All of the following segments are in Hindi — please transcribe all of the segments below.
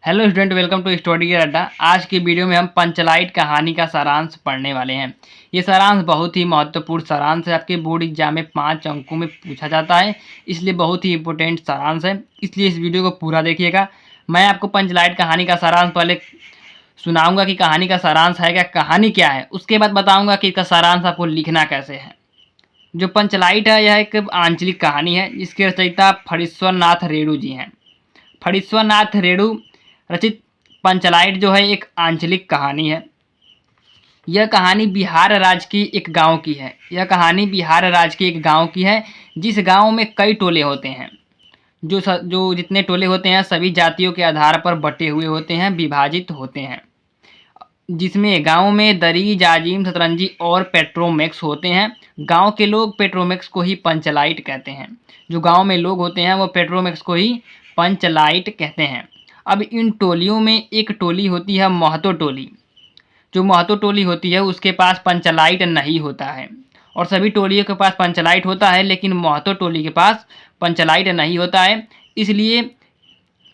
Hello student, welcome to study Adda. आज की वीडियो में हम पंचलाइट कहानी का सारांश पढ़ने वाले हैं। ये सारांश बहुत ही महत्वपूर्ण सारांश है। आपके बोर्ड एग्जाम में 5 अंकों में पूछा जाता है, इसलिए बहुत ही इंपॉर्टेंट सारांश है। इसलिए इस वीडियो को पूरा देखिएगा। मैं आपको पंचलाइट कहानी का सारांश पहले सुनाऊंगा कि कहानी का सारांश है क्या, कहानी क्या है। उसके बाद बताऊँगा कि इसका सारांश आपको लिखना कैसे है। जो पंचलाइट है, यह एक आंचलिक कहानी है जिसके रचयिता फणीश्वर नाथ रेणु जी हैं। फणीश्वर नाथ रेणु रचित पंचलाइट जो है एक आंचलिक कहानी है। यह कहानी बिहार राज्य की एक गांव की है। जिस गांव में कई टोले होते हैं। जो जितने टोले होते हैं सभी जातियों के आधार पर बटे हुए होते हैं, विभाजित होते हैं। जिसमें गांव में दरी, जाजिम, सतरंजी और पेट्रोमैक्स होते हैं। गांव के लोग पेट्रोमैक्स को ही पंचलाइट कहते हैं। जो गांव में लोग होते हैं वो पेट्रोमैक्स को ही पंचलाइट कहते हैं। अब इन टोलियों में एक टोली होती है महतो टोली। जो महतो टोली होती है उसके पास पंचलाइट नहीं होता है, और सभी टोलियों के पास पंचलाइट होता है, लेकिन महतो टोली के पास पंचलाइट नहीं होता है। इसलिए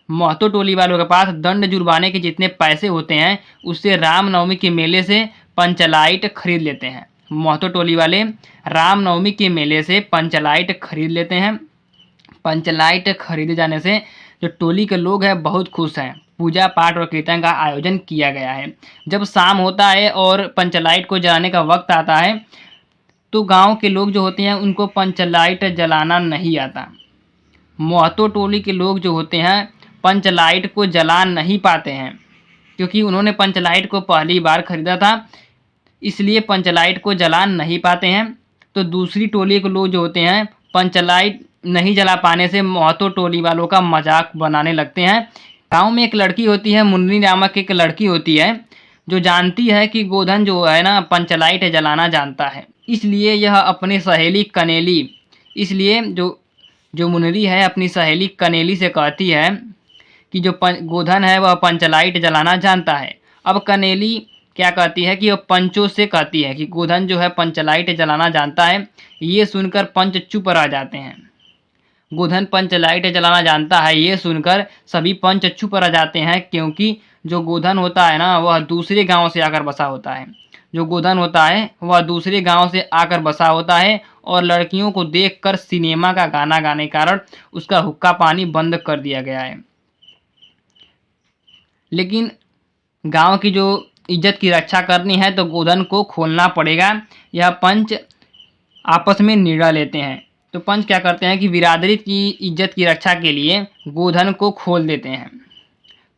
महतो टोली वालों के पास दंड जुर्माने के जितने पैसे होते हैं उससे रामनवमी के मेले से पंचलाइट खरीद लेते हैं। महतो टोली वाले रामनवमी के मेले से पंचलाइट खरीद लेते हैं। पंचलाइट खरीदे जाने से जो टोली के लोग हैं बहुत खुश हैं। पूजा पाठ और कीर्तन का आयोजन किया गया है। जब शाम होता है और पंचलाइट को जलाने का वक्त आता है तो गांव के लोग जो होते हैं उनको पंचलाइट जलाना नहीं आता। महतो टोली के लोग जो होते हैं पंचलाइट को जला नहीं पाते हैं, क्योंकि उन्होंने पंचलाइट को पहली बार खरीदा था, इसलिए पंचलाइट को जला नहीं पाते हैं। तो दूसरी टोली के लोग जो होते हैं पंचलाइट नहीं जला पाने से महतो टोली वालों का मजाक बनाने लगते हैं। गांव में एक लड़की होती है, मुन्नी नामक एक लड़की होती है, जो जानती है कि गोधन जो है ना पंचलाइट जलाना जानता है। इसलिए यह अपनी सहेली कनेली जो मुन्नी है अपनी सहेली कनेली से कहती है कि जो गोधन है वह पंचलाइट जलाना जानता है। अब कनेली क्या कहती है कि वह पंचों से कहती है कि गोधन जो है पंचलाइट जलाना जानता है। ये सुनकर पंच चुप रह जाते हैं। गोधन पंचलाइट जलाना जानता है ये सुनकर सभी पंच चुप रह जाते हैं, क्योंकि जो गोधन होता है ना वह दूसरे गांव से आकर बसा होता है। जो गोधन होता है वह दूसरे गांव से आकर बसा होता है और लड़कियों को देखकर सिनेमा का गाना गाने के कारण उसका हुक्का पानी बंद कर दिया गया है। लेकिन गांव की जो इज्जत की रक्षा करनी है तो गोधन को खोलना पड़ेगा। यह पंच आपस में निर्णय लेते हैं। तो पंच क्या करते हैं कि बिरादरी की इज्जत की रक्षा के लिए गोधन को खोल देते हैं।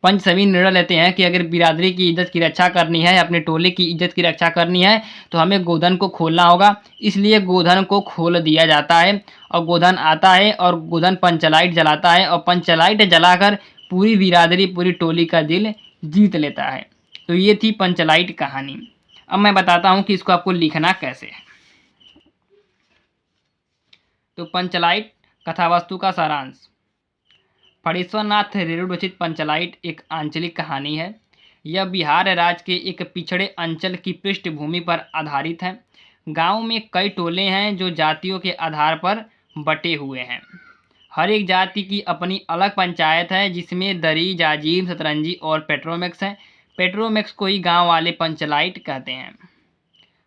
पंच सभी निर्णय लेते हैं कि अगर बिरादरी की इज्जत की रक्षा करनी है, अपने टोले की इज्जत की रक्षा करनी है, तो हमें गोधन को खोलना होगा। इसलिए गोधन को खोल दिया जाता है और गोधन आता है और गोधन पंचलाइट जलाता है और पंचलाइट जलाकर पूरी बिरादरी, पूरी टोली का दिल जीत लेता है। तो ये थी पंचलाइट कहानी। अब मैं बताता हूँ कि इसको आपको लिखना कैसे है। तो पंचलाइट कथावस्तु का सारांश। फणीश्वर नाथ रेणु रचित पंचलाइट एक आंचलिक कहानी है। यह बिहार राज्य के एक पिछड़े अंचल की पृष्ठभूमि पर आधारित है। गांव में कई टोले हैं जो जातियों के आधार पर बटे हुए हैं। हर एक जाति की अपनी अलग पंचायत है, जिसमें दरी, जाजिम, सतरंजी और पेट्रोमैक्स हैं। पेट्रोमैक्स को ही गाँव वाले पंचलाइट कहते हैं।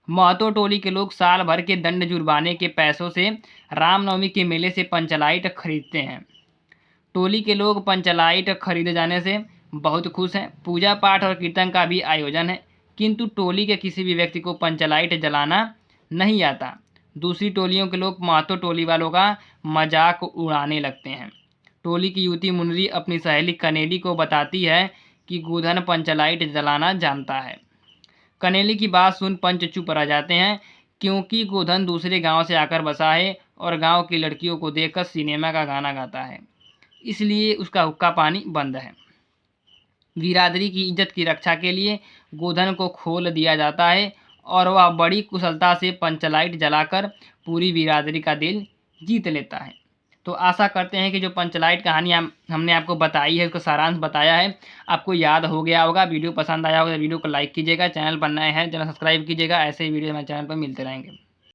महतो टोली के लोग साल भर के दंड जुर्माने के पैसों से रामनवमी के मेले से पंचलाइट खरीदते हैं। टोली के लोग पंचलाइट खरीदे जाने से बहुत खुश हैं। पूजा पाठ और कीर्तन का भी आयोजन है, किंतु टोली के किसी भी व्यक्ति को पंचलाइट जलाना नहीं आता। दूसरी टोलियों के लोग महतो टोली वालों का मजाक उड़ाने लगते हैं। टोली की युवती मुन्नी अपनी सहेली कनेली को बताती है कि गोधन पंचलाइट जलाना जानता है। कनेली की बात सुन पंच चुप रह जाते हैं, क्योंकि गोधन दूसरे गांव से आकर बसा है और गांव की लड़कियों को देखकर सिनेमा का गाना गाता है, इसलिए उसका हुक्का पानी बंद है। बिरादरी की इज्जत की रक्षा के लिए गोधन को खोल दिया जाता है और वह बड़ी कुशलता से पंचलाइट जलाकर पूरी बिरादरी का दिल जीत लेता है। तो आशा करते हैं कि जो पंचलाइट कहानी हमने आपको बताई है, उसका सारांश बताया है, आपको याद हो गया होगा। वीडियो पसंद आया होगा तो वीडियो को लाइक कीजिएगा। चैनल पर नए हैं चैनल सब्सक्राइब कीजिएगा। ऐसे ही वीडियो हमारे चैनल पर मिलते रहेंगे।